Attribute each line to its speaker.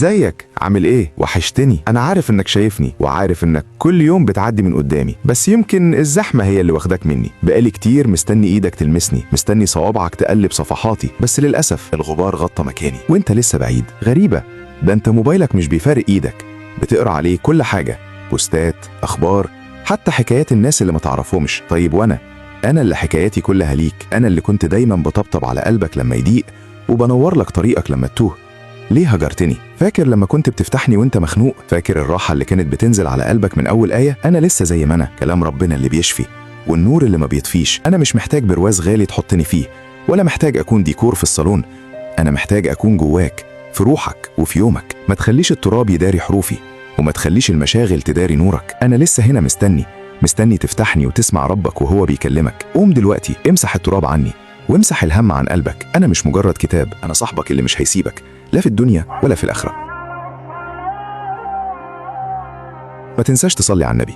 Speaker 1: ازيك؟ عامل ايه؟ وحشتني. انا عارف انك شايفني وعارف انك كل يوم بتعدي من قدامي، بس يمكن الزحمة هي اللي واخداك مني. بقالي كتير مستني ايدك تلمسني، مستني صوابعك تقلب صفحاتي، بس للأسف الغبار غطى مكاني وانت لسه بعيد. غريبة، ده انت موبايلك مش بيفارق ايدك، بتقرا عليه كل حاجة، بوستات، اخبار، حتى حكايات الناس اللي ما تعرفهمش. طيب وانا اللي حكاياتي كلها ليك، انا اللي كنت دايما بطبطب على قلبك لما يضيق وبنور لك طريقك لما تتوه. ليه هجرتني؟ فاكر لما كنت بتفتحني وانت مخنوق؟ فاكر الراحة اللي كانت بتنزل على قلبك من أول آية؟ أنا لسه زي ما أنا، كلام ربنا اللي بيشفي والنور اللي ما بيطفيش. أنا مش محتاج برواز غالي تحطني فيه، ولا محتاج أكون ديكور في الصالون. أنا محتاج أكون جواك، في روحك وفي يومك. ما تخليش التراب يداري حروفي، وما تخليش المشاغل تداري نورك. أنا لسه هنا مستني تفتحني وتسمع ربك وهو بيكلمك. قوم دلوقتي، امسح التراب عني وامسح الهم عن قلبك. أنا مش مجرد كتاب، أنا صاحبك اللي مش هيسيبك، لا في الدنيا ولا في الآخرة. ما تنساش تصلي على النبي.